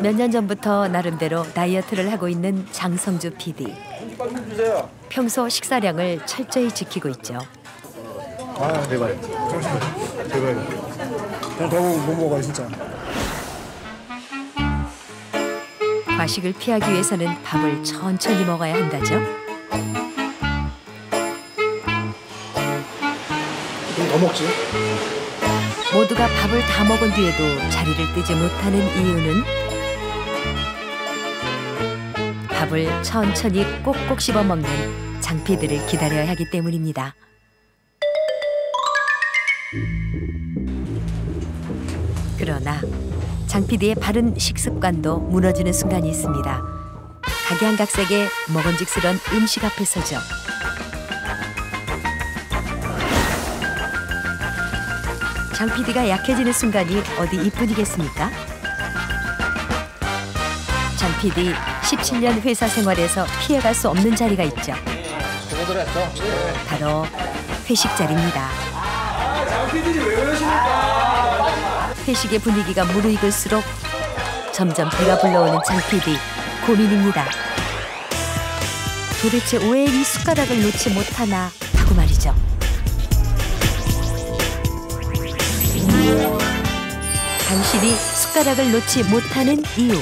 몇 년 전부터 나름대로 다이어트를 하고 있는 장성주 PD. 평소 식사량을 철저히 지키고 있죠. 아, 대박. 정신 대박. 그냥 더 못 먹어, 진짜. 과식을 피하기 위해서는 밥을 천천히 먹어야 한다죠. 그럼 더 먹지? 모두가 밥을 다 먹은 뒤에도 자리를 뜨지 못하는 이유는 밥을 천천히 꼭꼭 씹어 먹는 장피디를 기다려야 하기 때문입니다. 그러나 장피디의 바른 식습관도 무너지는 순간이 있습니다. 각양각색의 먹음직스런 음식 앞에서죠. 장피디가 약해지는 순간이 어디 이뿐이겠습니까? 장피디 17년 회사 생활에서 피해갈 수 없는 자리가 있죠. 바로 회식 자리입니다. 장PD님 왜 그러십니까? 회식의 분위기가 무르익을수록 점점 배가 불러오는 장PD 고민입니다. 도대체 왜 이 숟가락을 놓지 못하나 하고 말이죠. 당신이 숟가락을 놓지 못하는 이유.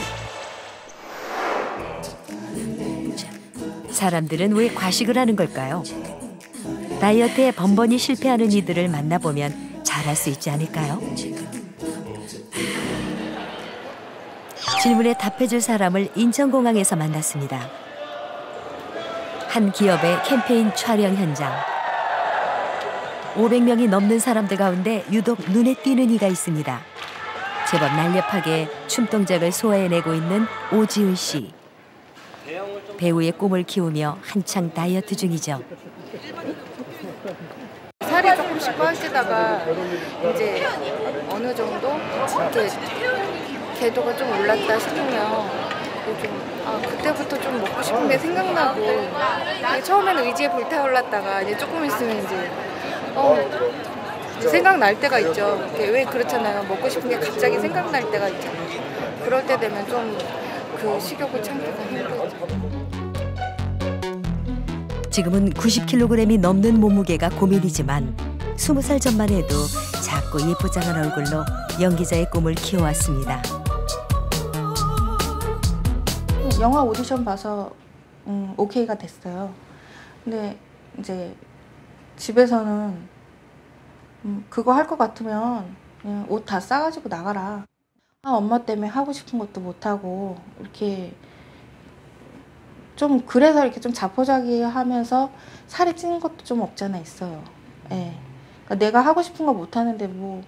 사람들은 왜 과식을 하는 걸까요? 다이어트에 번번이 실패하는 이들을 만나보면 잘 알 수 있지 않을까요? 질문에 답해줄 사람을 인천공항에서 만났습니다. 한 기업의 캠페인 촬영 현장. 500명이 넘는 사람들 가운데 유독 눈에 띄는 이가 있습니다. 제법 날렵하게 춤 동작을 소화해내고 있는 오지훈 씨. 배우의 꿈을 키우며 한창 다이어트 중이죠. 살이 조금씩 빠지다가 이제 어느 정도 이렇게 궤도가 좀 올랐다 싶으면 그때부터 좀 먹고 싶은 게 생각나고 처음에는 의지에 불타올랐다가 이제 조금 있으면 이제 생각날 때가 있죠. 왜 그렇잖아요. 먹고 싶은 게 갑자기 생각날 때가 있잖아요. 그럴 때 되면 좀 그 식욕을 참기가 힘들죠. 지금은 90kg이 넘는 몸무게가 고민이지만 20살 전만 해도 작고 예쁘장한 얼굴로 연기자의 꿈을 키워왔습니다. 영화 오디션 봐서 오케이가 됐어요. 근데 이제 집에서는 그거 할 것 같으면 그냥 옷 다 싸가지고 나가라. 엄마 때문에 하고 싶은 것도 못하고 이렇게 좀 그래서 이렇게 좀 자포자기하면서 살이 찌는 것도 좀 없잖아 있어요. 예. 그러니까 내가 하고 싶은 거 못하는데 뭐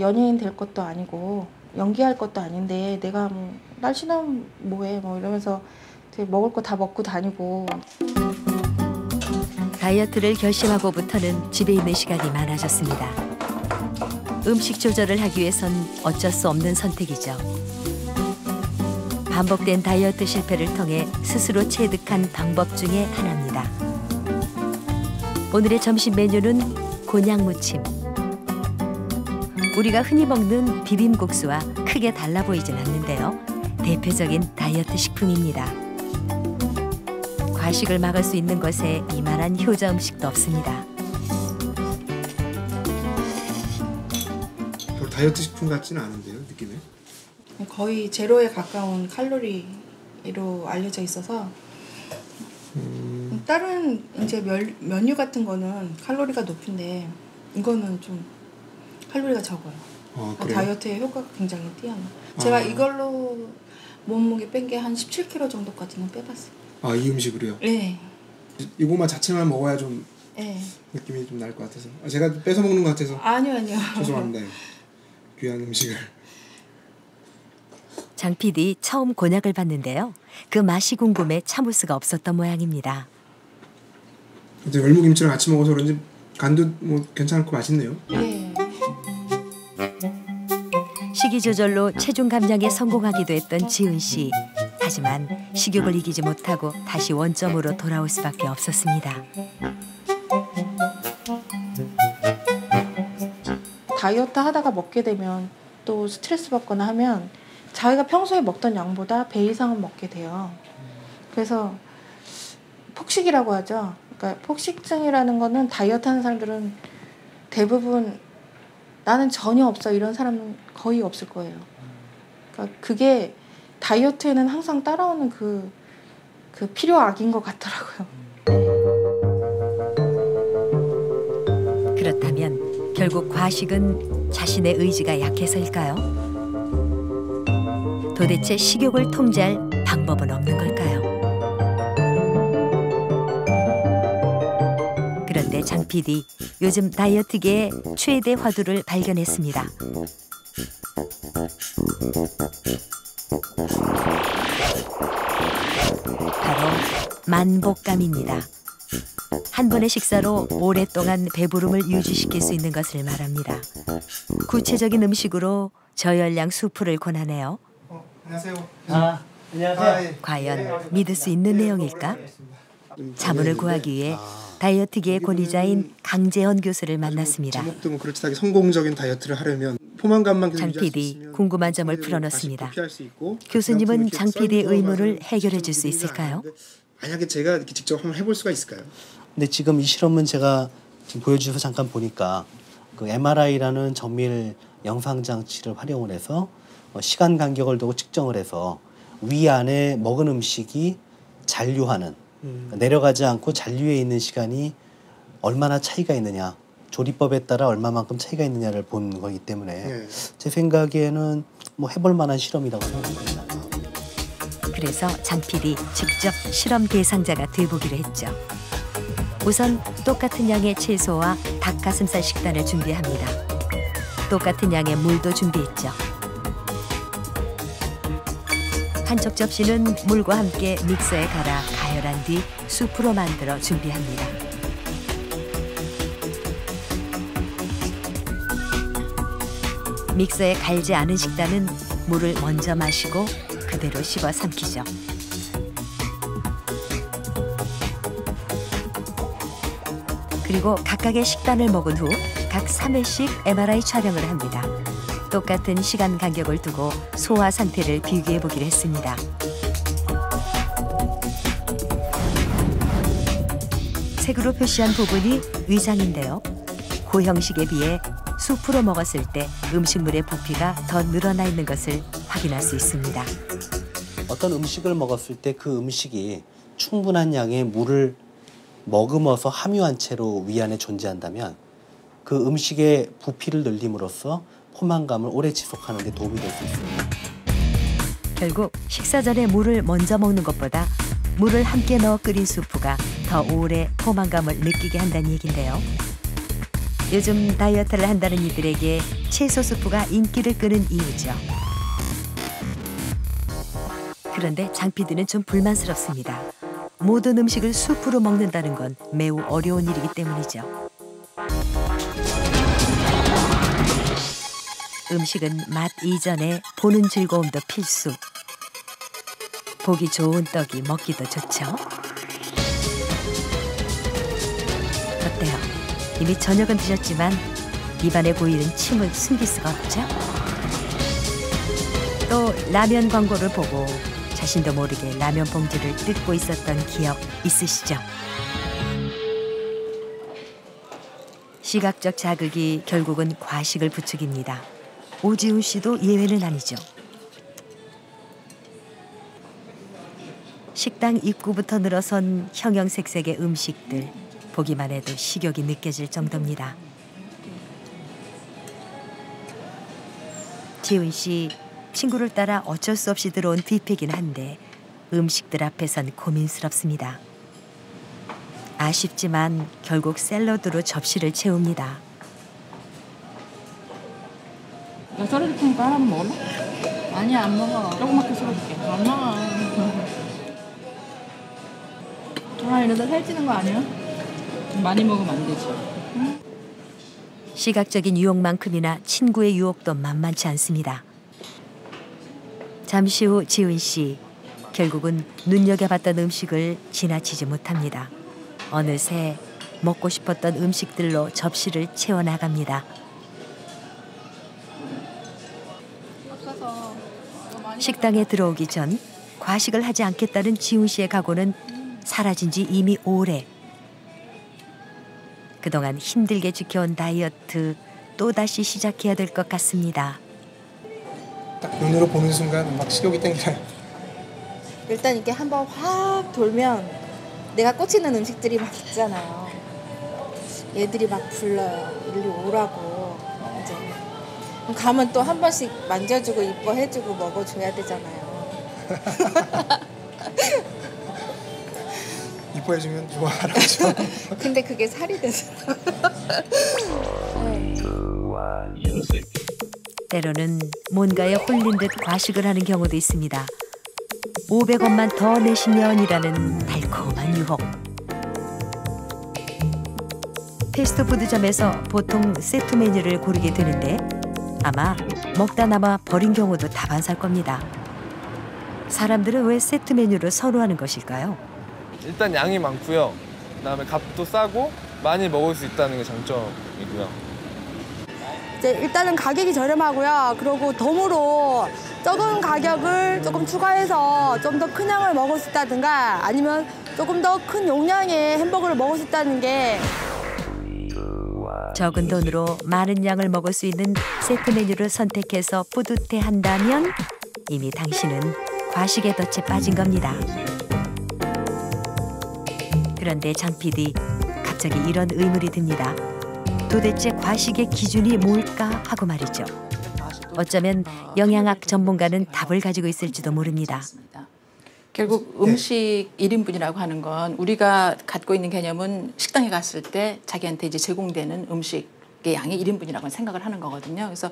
연예인 될 것도 아니고 연기할 것도 아닌데 내가 뭐 날씬하면 뭐해 뭐 이러면서 먹을 거 다 먹고 다니고. 다이어트를 결심하고부터는 집에 있는 시간이 많아졌습니다. 음식 조절을 하기 위해선 어쩔 수 없는 선택이죠. 반복된 다이어트 실패를 통해 스스로 체득한 방법 중에 하나입니다. 오늘의 점심 메뉴는 곤약무침. 우리가 흔히 먹는 비빔국수와 크게 달라 보이진 않는데요. 대표적인 다이어트 식품입니다. 과식을 막을 수 있는 것에 이만한 효자 음식도 없습니다. 별 다이어트 식품 같지는 않은데요, 느낌에? 거의 제로에 가까운 칼로리로 알려져 있어서 다른 이제 면류 같은 거는 칼로리가 높은데 이거는 좀 칼로리가 적어요. 그래요? 다이어트에 효과가 굉장히 뛰어나요. 제가 이걸로 몸무게 뺀 게 한 17kg 정도까지는 빼봤어요. 이 음식으로요? 네. 이거만 자체만 먹어야 좀 네. 느낌이 좀 날 것 같아서. 제가 뺏어 먹는 것 같아서. 아니요. 죄송합니다. 귀한 음식을. 장 PD 처음 곤약을 봤는데요. 그 맛이 궁금해 참을 수가 없었던 모양입니다. 이제 열무김치랑 같이 먹어서 그런지 간도 뭐 괜찮고 맛있네요. 네. 식이 조절로 체중 감량에 성공하기도 했던 지은 씨. 하지만 식욕을 이기지 못하고 다시 원점으로 돌아올 수밖에 없었습니다. 다이어트 하다가 먹게 되면 또 스트레스 받거나 하면 자기가 평소에 먹던 양보다 배 이상은 먹게 돼요. 그래서 폭식이라고 하죠. 그러니까 폭식증이라는 거는 다이어트 하는 사람들은 대부분 나는 전혀 없어 이런 사람은 거의 없을 거예요. 그러니까 그게 다이어트에는 항상 따라오는 그 필요악인 것 같더라고요. 그렇다면 결국 과식은 자신의 의지가 약해서일까요? 도대체 식욕을 통제할 방법은 없는 걸까요? 그런데 장 PD, 요즘 다이어트계의 최대 화두를 발견했습니다. 바로 만복감입니다. 한 번의 식사로 오랫동안 배부름을 유지시킬 수 있는 것을 말합니다. 구체적인 음식으로 저열량 수프를 권하네요. 안녕하세요. 안녕하세요. 과연 믿을 수 있는 내용일까? 자문을 구하기 위해 다이어트계의 권위자인 강재헌 교수를 만났습니다. 제목도 뭐 그렇지하게 성공적인 다이어트를 하려면 포만감만 계속 장 유지할 수 PD 있으면 궁금한 점을 과식도 풀어놓습니다. 피할 수 있고 교수님은 그다음에 장 PD의 썰 의문을 들어가서 해결해 줄 수 직접 있을까요? 유지가 안 되는데 만약에 제가 이렇게 직접 한번 해볼 수가 있을까요? 근데 지금 이 실험은 제가 지금 보여주셔서 잠깐 보니까 그 MRI라는 정밀 영상 장치를 활용을 해서 시간 간격을 두고 측정을 해서 위 안에 먹은 음식이 잔류하는 내려가지 않고 잔류해 있는 시간이 얼마나 차이가 있느냐, 조리법에 따라 얼마만큼 차이가 있느냐를 본 거기 때문에 제 생각에는 뭐 해볼 만한 실험이라고 생각합니다. 그래서 장 PD 직접 실험 대상자가 돼보기로 했죠. 우선 똑같은 양의 채소와 닭가슴살 식단을 준비합니다. 똑같은 양의 물도 준비했죠. 한쪽 접시는 물과 함께 믹서에 갈아 가열한 뒤 수프로 만들어 준비합니다. 믹서에 갈지 않은 식단은 물을 먼저 마시고 그대로 씹어 삼키죠. 그리고 각각의 식단을 먹은 후 각 3회씩 MRI 촬영을 합니다. 똑같은 시간 간격을 두고 소화 상태를 비교해 보기로 했습니다. 색으로 표시한 부분이 위장인데요. 고형식에 비해 수프로 먹었을 때 음식물의 부피가 더 늘어나 있는 것을 확인할 수 있습니다. 어떤 음식을 먹었을 때 그 음식이 충분한 양의 물을 머금어서 함유한 채로 위 안에 존재한다면 그 음식의 부피를 늘림으로써 포만감을 오래 지속하는 데 도움이 될 수 있습니다. 결국 식사 전에 물을 먼저 먹는 것보다 물을 함께 넣어 끓인 수프가 더 오래 포만감을 느끼게 한다는 얘긴데요. 요즘 다이어트를 한다는 이들에게 채소 수프가 인기를 끄는 이유죠. 그런데 장 PD는 좀 불만스럽습니다. 모든 음식을 수프로 먹는다는 건 매우 어려운 일이기 때문이죠. 음식은 맛 이전에 보는 즐거움도 필수. 보기 좋은 떡이 먹기도 좋죠. 어때요? 이미 저녁은 드셨지만 입안에 보이는 침을 숨길 수가 없죠? 또 라면 광고를 보고 자신도 모르게 라면 봉지를 뜯고 있었던 기억 있으시죠? 시각적 자극이 결국은 과식을 부추깁니다. 오지훈 씨도 예외는 아니죠. 식당 입구부터 늘어선 형형색색의 음식들, 보기만 해도 식욕이 느껴질 정도입니다. 지훈 씨, 친구를 따라 어쩔 수 없이 들어온 뷔페긴 한데 음식들 앞에선 고민스럽습니다. 아쉽지만 결국 샐러드로 접시를 채웁니다. 나 썰어줄 테니까 하나 먹을래? 아니야, 안 먹어. 조그맣게 썰어줄게. 안 먹어. 아, 이러다 살찌는 거 아니야? 많이 먹으면 안 되지. 응? 시각적인 유혹만큼이나 친구의 유혹도 만만치 않습니다. 잠시 후 지훈 씨, 결국은 눈여겨봤던 음식을 지나치지 못합니다. 어느새 먹고 싶었던 음식들로 접시를 채워나갑니다. 식당에 들어오기 전 과식을 하지 않겠다는 지훈 씨의 각오는 사라진 지 이미 오래. 그동안 힘들게 지켜온 다이어트 또다시 시작해야 될 것 같습니다. 딱 눈으로 보는 순간 막 식욕이 땡겨요. 일단 이게 한번 확 돌면 내가 꽂히는 음식들이 막 있잖아요. 얘들이 막 불러요. 일리 오라고. 이제 가면 또 한 번씩 만져주고 이뻐해주고 먹어줘야 되잖아요. 이뻐해주면 좋아하라죠. 근데 그게 살이 돼서. 때로는 뭔가에 홀린 듯 과식을 하는 경우도 있습니다. 500원만 더 내시면이라는 달콤한 유혹. 패스트푸드점에서 보통 세트 메뉴를 고르게 되는데 아마 먹다 남아 버린 경우도 다반사일 겁니다. 사람들은 왜 세트 메뉴를 선호하는 것일까요? 일단 양이 많고요. 그다음에 값도 싸고 많이 먹을 수 있다는 게 장점이고요. 이제 일단은 가격이 저렴하고요. 그리고 덤으로 적은 가격을 조금 추가해서 좀 더 큰 양을 먹을 수 있다든가 아니면 조금 더 큰 용량의 햄버거를 먹을 수 있다는 게 적은 돈으로 많은 양을 먹을 수 있는 세트 메뉴를 선택해서 뿌듯해한다면 이미 당신은 과식의 덫에 빠진 겁니다. 그런데 장 PD, 갑자기 이런 의문이 듭니다. 도대체 과식의 기준이 뭘까 하고 말이죠. 어쩌면 영양학 전문가는 답을 가지고 있을지도 모릅니다. 결국 음식 1인분이라고 하는 건 우리가 갖고 있는 개념은 식당에 갔을 때 자기한테 이제 제공되는 음식의 양이 1인분이라고 생각을 하는 거거든요. 그래서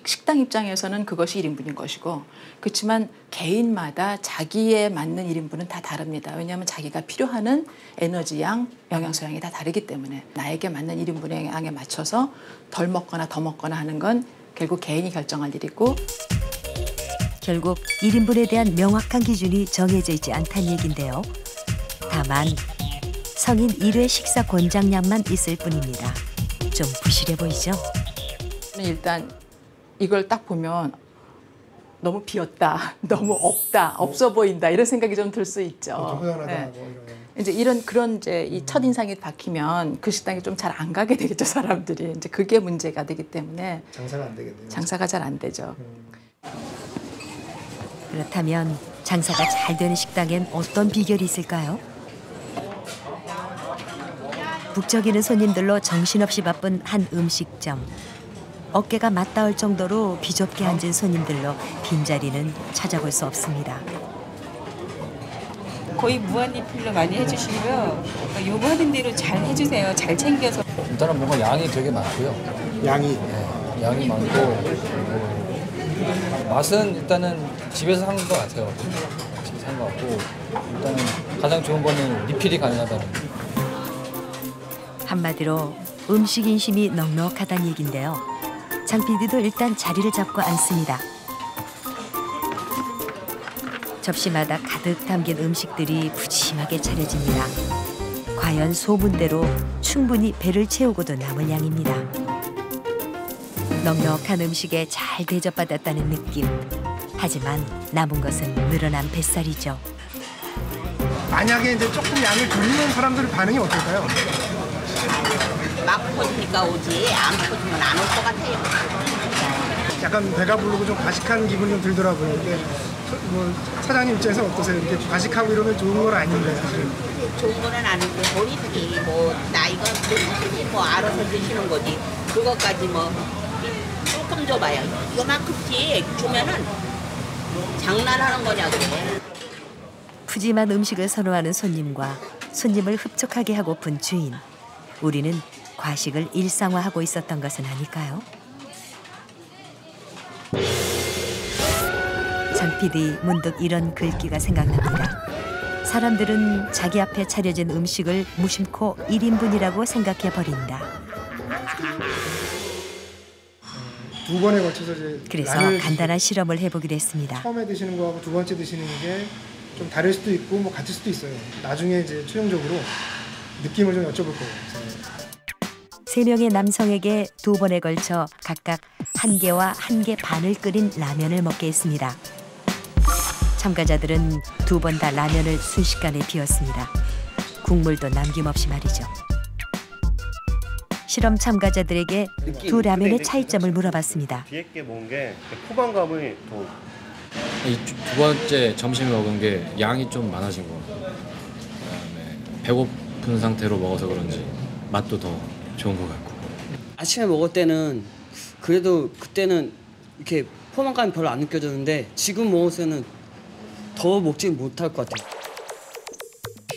식당 입장에서는 그것이 1인분인 것이고 그렇지만 개인마다 자기에 맞는 1인분은 다 다릅니다. 왜냐하면 자기가 필요하는 에너지 양, 영양소 양이 다 다르기 때문에 나에게 맞는 1인분의 양에 맞춰서 덜 먹거나 더 먹거나 하는 건 결국 개인이 결정할 일이고 결국 1인분에 대한 명확한 기준이 정해져 있지 않다는 얘긴데요. 다만 성인 1회 식사 권장량만 있을 뿐입니다. 좀 부실해 보이죠? 일단 이걸 딱 보면 너무 비었다, 너무 없다, 없어 보인다 이런 생각이 좀 들 수 있죠. 네. 이제 그런 이 첫인상이 박히면 그 식당에 좀 잘 안 가게 되겠죠, 사람들이. 이제 그게 문제가 되기 때문에 장사가 안 되겠네요. 장사가 잘 안 되죠. 그렇다면 장사가 잘 되는 식당엔 어떤 비결이 있을까요? 북적이는 손님들로 정신없이 바쁜 한 음식점. 어깨가 맞닿을 정도로 비좁게 앉은 손님들로 빈자리는 찾아볼 수 없습니다. 거의 무한리필로 많이 해주시고요. 요구하는 대로 잘 해주세요. 잘 챙겨서. 일단은 뭔가 양이 되게 많고요. 양이? 네, 양이 많고 맛은 일단은 집에서 한 것 같아요. 집에서 한 것 같고 일단은 가장 좋은 거는 리필이 가능하다는 거. 한마디로 음식 인심이 넉넉하다는 얘긴데요. 장 PD도 일단 자리를 잡고 앉습니다. 접시마다 가득 담긴 음식들이 푸짐하게 차려집니다. 과연 소문대로 충분히 배를 채우고도 남을 양입니다. 넉넉한 음식에 잘 대접받았다는 느낌. 하지만 남은 것은 늘어난 뱃살이죠. 만약에 이제 조금 양을 줄이는 사람들의 반응이 어떨까요? 막 퍼지니까 오지 안 퍼지면 안 올 것 같아요. 약간 배가 부르고 좀 과식한 기분이 좀 들더라고요. 이게 사장님 입장에서 어떠세요? 이렇게 과식하고 이러면 좋은 건 아닌데 사실. 좋은 거는 아닌데 본인들이 뭐 나이가 드시지 뭐 알아서 드시는 거지. 그것까지 뭐 조금 줘봐요. 이거만큼씩 주면은 장난하는 거냐 그래. 푸짐한 음식을 선호하는 손님과 손님을 흡족하게 하고픈 주인. 우리는 과식을 일상화하고 있었던 것은 아닐까요? 장 PD 문득 이런 글귀가 생각납니다. 사람들은 자기 앞에 차려진 음식을 무심코 1인분이라고 생각해버린다. 두 번에 걸쳐서 이제 그래서 간단한 실험을 해보기로 했습니다. 처음에 드시는 거하고 두 번째 드시는 게 좀 다를 수도 있고 뭐 같을 수도 있어요. 나중에 이제 최종적으로 느낌을 좀 여쭤볼 거예요. 3명의 남성에게 2번에 걸쳐 각각 1개와 1개 반을 끓인 라면을 먹게 했습니다. 참가자들은 2번 다 라면을 순식간에 비웠습니다. 국물도 남김없이 말이죠. 실험 참가자들에게 두 라면의 차이점을 물어봤습니다. 뒤에 게 뭔 게 포만감이 더. 이 2번째 점심에 먹은 게 양이 좀 많아진 것 같고, 그다음에 배고픈 상태로 먹어서 그런지 맛도 더 좋은 것 같고. 아침에 먹을 때는 그래도 그때는 이렇게 포만감이 별로 안 느껴졌는데 지금 먹어서는 더 먹지 못할 것 같아요.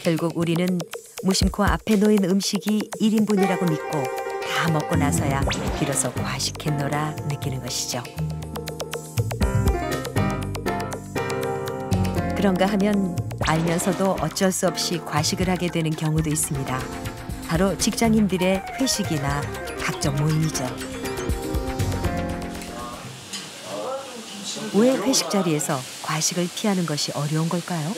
결국 우리는 무심코 앞에 놓인 음식이 1인분이라고 믿고 다 먹고 나서야 비로소 과식했노라 느끼는 것이죠. 그런가 하면 알면서도 어쩔 수 없이 과식을 하게 되는 경우도 있습니다. 바로 직장인들의 회식이나 각종 모임이죠. 왜 회식 자리에서 과식을 피하는 것이 어려운 걸까요?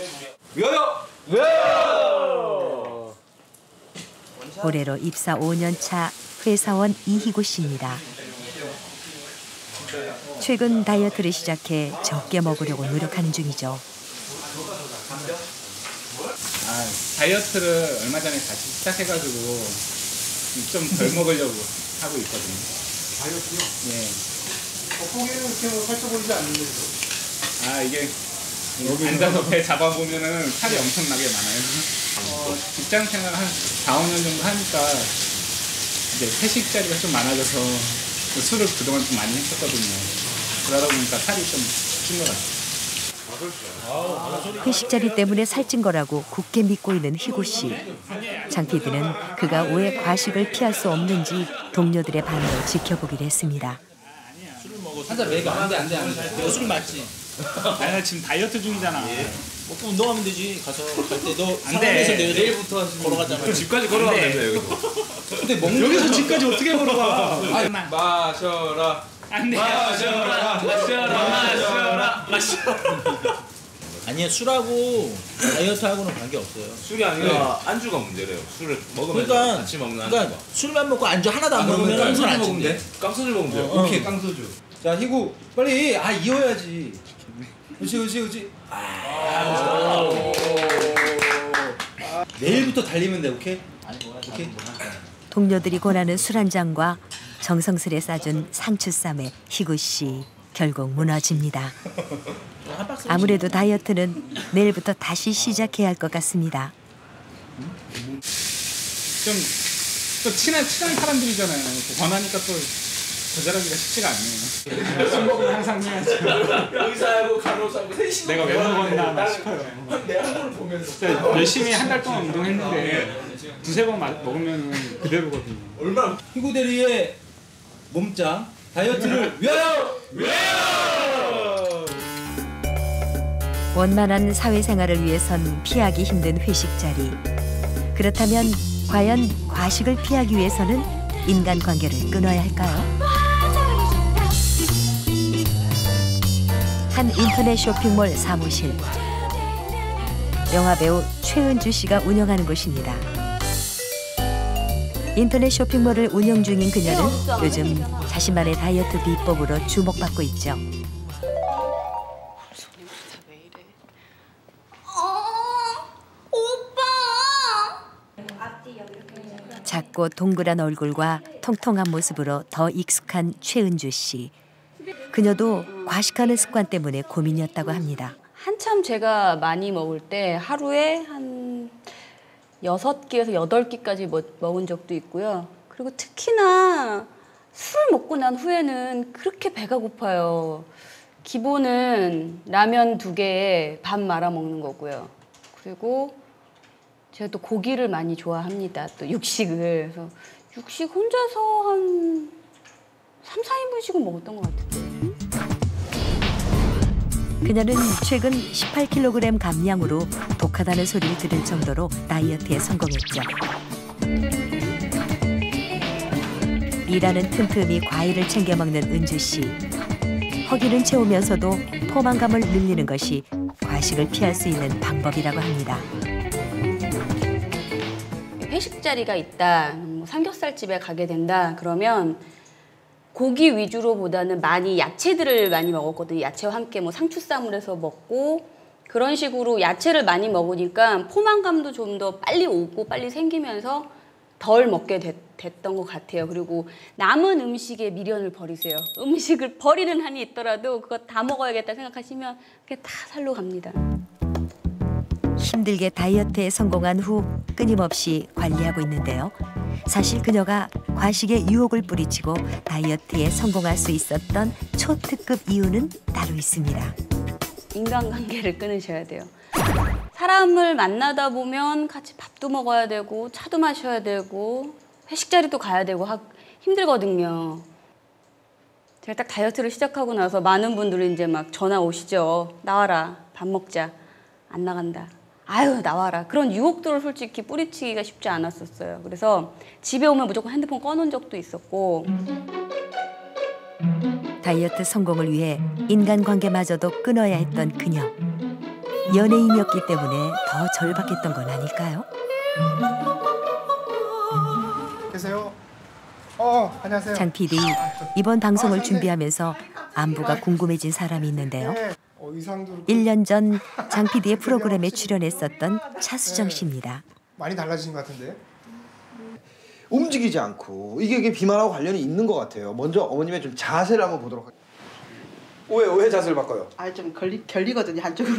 올해로 입사 5년 차 회사원 이희구 씨입니다. 최근 다이어트를 시작해 적게 먹으려고 노력하는 중이죠. 다이어트를 얼마 전에 다시 시작해가지고 좀 덜 먹으려고 하고 있거든요. 다이어트요? 예. 보기에는 그렇게 살쪄 보이지 않는데. 이게 앉아서 배 잡아보면은 살이 엄청나게 많아요. 직장 생활 한 4, 5년 정도 하니까 이제 회식 자리가 좀 많아져서 술을 그동안 좀 많이 했었거든요. 그러다 보니까 살이 좀 찐 것 같아요. 회식 자리 때문에 살찐 거라고 굳게 믿고 있는 희구 씨. 장 PD는 그가 왜 과식을 피할 수 없는지 동료들의 반응을 지켜보기로 했습니다. 한잔 매겨. 안 돼. 너 술 맞지? 나 지금 다이어트 중이잖아. 먹고 운동하면 되지. 가서 갈 때 너 안 돼. 내일부터 걸어가잖아. 집까지 걸어가면 된다 여기서. 근데 먹는 여기서 집까지 어떻게 걸어가? 마셔라. 안 돼. 마셔라. 아니야, 술하고 다이어트하고는 관계 없어요. 술이 아니라 안주가 문제래요. 술을 먹으면 같이 먹는 안주가. 그러니까 술만 먹고 안주 하나도 안 먹으면 깡소주 안 먹으면 돼? 깡소주 먹으면 돼. 오케이, 깡소주. 자, 희구 빨리 이어야지. 그렇지. 내일부터 달리면 돼, 오케이? 오케이. 동료들이 권하는 술 한 잔과 정성스레 싸준 상추쌈에 희구 씨 결국 무너집니다. 아무래도 다이어트는 내일부터 다시 시작해야 할 것 같습니다. 또 친한 사람들이잖아요. 권하니까 또 거절하기가 쉽지가 않네요. 술 먹으면 항상 해야죠. 의사하고 간호사하고 셋이 내가 왜 먹었나 싶어요. 내 얼굴을 보면서 열심히 한 달 동안 운동했는데 두세 번 먹으면 그대로거든요. 얼마나 희구 대리의 몸짱 다이어트를 위하여! 원만한 사회생활을 위해선 피하기 힘든 회식 자리. 그렇다면 과연 과식을 피하기 위해서는 인간관계를 끊어야 할까요? 한 인터넷 쇼핑몰 사무실. 영화배우 최은주 씨가 운영하는 곳입니다. 인터넷 쇼핑몰을 운영 중인 그녀는 요즘 자신만의 다이어트 비법으로 주목받고 있죠. 작고 동그란 얼굴과 통통한 모습으로 더 익숙한 최은주 씨. 그녀도 과식하는 습관 때문에 고민이었다고 합니다. 한참 제가 많이 먹을 때 하루에 한 6끼에서 8끼까지 먹은 적도 있고요. 그리고 특히나 술 먹고 난 후에는 그렇게 배가 고파요. 기본은 라면 2개에 밥 말아 먹는 거고요. 그리고 제가 또 고기를 많이 좋아합니다. 또 육식을. 그래서 육식 혼자서 한 3, 4인분씩은 먹었던 것 같은데. 그녀는 최근 18kg 감량으로 독하다는 소리를 들을 정도로 다이어트에 성공했죠. 일하는 틈틈이 과일을 챙겨 먹는 은주 씨. 허기는 채우면서도 포만감을 늘리는 것이 과식을 피할 수 있는 방법이라고 합니다. 회식 자리가 있다, 삼겹살집에 가게 된다 그러면 고기 위주로보다는 많이 야채들을 많이 먹었거든요. 야채와 함께 상추쌈을 해서 먹고 그런 식으로 야채를 많이 먹으니까 포만감도 좀 더 빨리 오고 빨리 생기면서 덜 먹게 됐던 것 같아요. 그리고 남은 음식에 미련을 버리세요. 음식을 버리는 한이 있더라도 그거 다 먹어야겠다 생각하시면 그게 다 살로 갑니다. 힘들게 다이어트에 성공한 후 끊임없이 관리하고 있는데요. 사실 그녀가 과식의 유혹을 뿌리치고 다이어트에 성공할 수 있었던 초특급 이유는 따로 있습니다. 인간관계를 끊으셔야 돼요. 사람을 만나다 보면 같이 밥도 먹어야 되고 차도 마셔야 되고 회식 자리도 가야 되고 힘들거든요. 제가 딱 다이어트를 시작하고 나서 많은 분들이 이제 막 전화 오시죠. 나와라, 밥 먹자. 안 나간다. 아유, 나와라. 그런 유혹들을 솔직히 뿌리치기가 쉽지 않았었어요. 그래서 집에 오면 무조건 핸드폰 꺼놓은 적도 있었고. 다이어트 성공을 위해 인간관계마저도 끊어야 했던 그녀. 연예인이었기 때문에 더 절박했던 건 아닐까요? 계세요? 안녕하세요. 장 PD, 이번 방송을 준비하면서 안부가 궁금해진 사람이 있는데요. 1년 전 장 PD의 프로그램에 출연했었던 차수정 씨입니다. 많이 달라지신 것 같은데? 움직이지 않고 이게 비만하고 관련이 있는 것 같아요. 먼저 어머님의 좀 자세를 한번 보도록 할게요. 왜 자세를 바꿔요? 좀 결리거든요, 한쪽으로.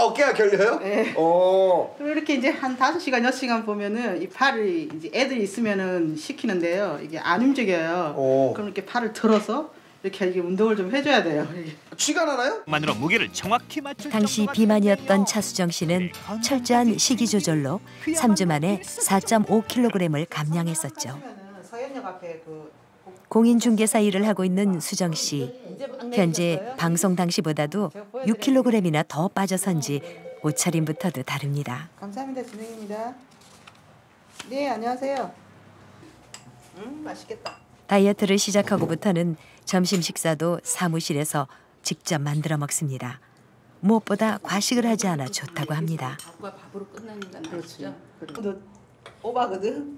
어깨가 결려요? 네. 그럼 이렇게 이제 한 5시간, 6시간 보면은 이 팔이 이제 애들이 있으면은 시키는데요. 이게 안 움직여요. 그럼 이렇게 팔을 들어서 이렇게 운동을 좀 해줘야 돼요. 쥐가 나나요? 만으로 무게를 정확히 맞출 당시 비만이었던 차수정 씨는 철저한 식이 조절로 3주 만에 4.5kg을 감량했었죠. 서현역 앞에 공인중개사 일을 하고 있는 수정 씨. 현재 방송 당시보다도 6kg이나 더 빠져선지 옷차림부터도 다릅니다. 감사합니다. 진행입니다. 네, 안녕하세요. 맛있겠다. 다이어트를 시작하고부터는 점심 식사도 사무실에서 직접 만들어 먹습니다. 무엇보다 과식을 하지 않아 좋다고 합니다. 밥과 밥으로 끝나니까 그렇지. 너 오바거든.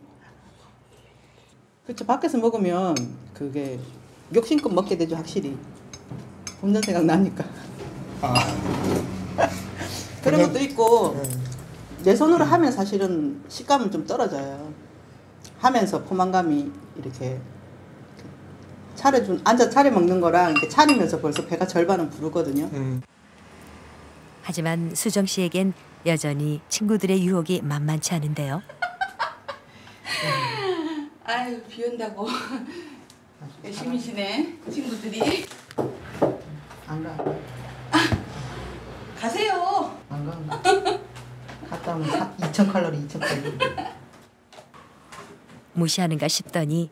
그렇죠. 밖에서 먹으면 그게 욕심껏 먹게 되죠, 확실히. 굶는 생각 나니까. 그런 것도 있고 내 손으로 하면 사실은 식감은 좀 떨어져요. 하면서 포만감이 이렇게 앉아 차려 먹는 거랑 이렇게 차리면서 벌써 배가 절반은 부르거든요. 하지만 수정 씨에겐 여전히 친구들의 유혹이 만만치 않은데요. 아유, 비 온다고 열심히 지내 친구들이. 안 가. 가세요. 안 가. 갔다 오면 2,000칼로리, 2,000칼로리. 무시하는가 싶더니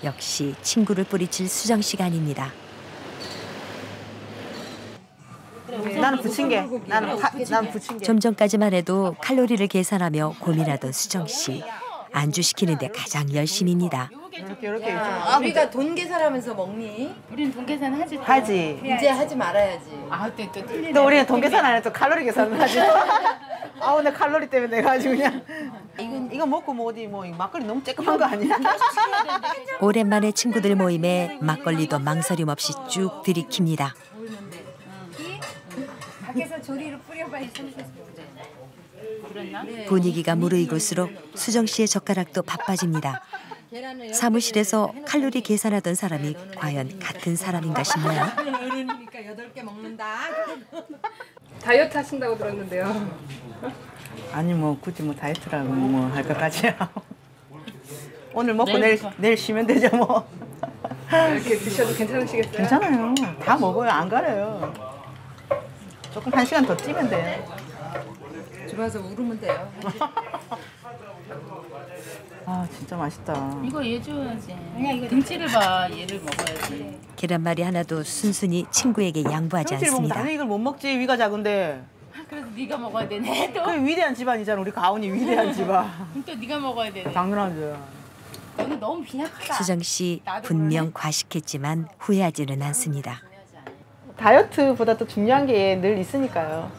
역시 친구를 뿌리칠 수정 씨가 아닙니다. 나는 부침개. 나는 부침개. 좀 전까지만 해도 칼로리를 계산하며 고민하던 수정 씨. 안주 시키는데 가장 열심입니다. 이렇게. 우리가 돈 계산하면서 먹니? 우리는 돈 계산 하지. 하지. 이제 하지 말아야지. 또 틀리네. 또 우리는 돈 계산 안 해도 칼로리 계산을 하지. 오늘 칼로리 때문에 내가 아주 그냥 이거 먹고 뭐 어디 뭐 막걸리 너무 쬐끔한 거 아니야? 오랜만에 친구들 모임에 막걸리도 망설임 없이 쭉 들이킵니다. 밖에서 조리를 뿌려봐야 분위기가 무르익을수록 수정 씨의 젓가락도 바빠집니다. 사무실에서 칼로리 계산하던 사람이 과연 같은 사람인가 싶네요. 그러니까 8개 먹는다. 다이어트 하신다고 들었는데요. 아니 뭐 굳이 뭐 다이어트라고 뭐 할 것까지야. 오늘 먹고 내일 쉬면 되죠 뭐. 이렇게 드셔도 괜찮으시겠어요? 괜찮아요. 다 먹어요. 안 가려요. 조금 1시간 더 뛰면 돼요. 집에서 울으면 돼요. 진짜 맛있다. 이거 얘 줘야지. 등치를 봐. 얘를 먹어야지. 계란말이 하나도 순순히 친구에게 양보하지 않습니다. 나는 이걸 못 먹지. 위가 작은데. 그래서 네가 먹어야 되네. 또. 그 위대한 집안이잖아. 우리 가온이 위대한 집안. 그럼 또 네가 먹어야 되네. 당연하죠. 너는 너무 빈약하다. 수정 씨 분명 과식했지만 후회하지는 않습니다. 다이어트보다 더 중요한 게 늘 있으니까요.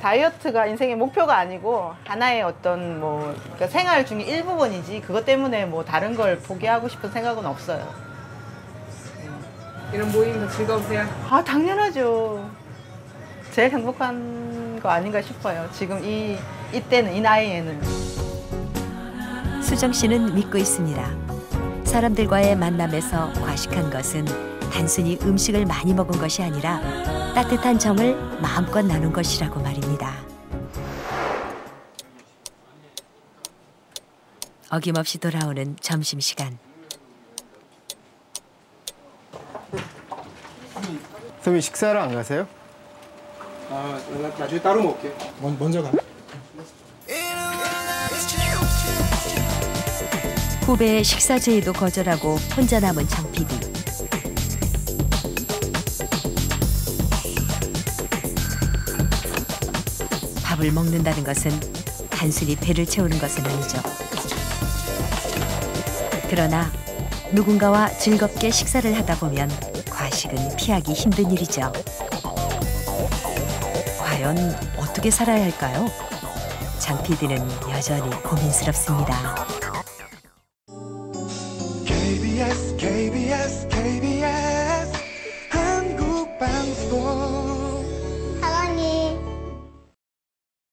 다이어트가 인생의 목표가 아니고 하나의 어떤 그러니까 생활 중에 일부분이지 그것 때문에 다른 걸 포기하고 싶은 생각은 없어요. 이런 모임 더 즐거우세요? 아, 당연하죠. 제일 행복한 거 아닌가 싶어요. 지금 이때는, 이 나이에는. 수정 씨는 믿고 있습니다. 사람들과의 만남에서 과식한 것은 단순히 음식을 많이 먹은 것이 아니라 따뜻한 정을 마음껏 나눈 것이라고 말입니다. 어김없이 돌아오는 점심시간. 선생님 식사를 안 가세요? 아, 나중에 따로 먹을게요. 먼저 가. 후배의 식사 제의도 거절하고 혼자 남은 정 PD. 밥을 먹는다는 것은 단순히 배를 채우는 것은 아니죠. 그러나 누군가와 즐겁게 식사를 하다 보면 과식은 피하기 힘든 일이죠. 과연 어떻게 살아야 할까요? 장 PD는 여전히 고민스럽습니다. KBS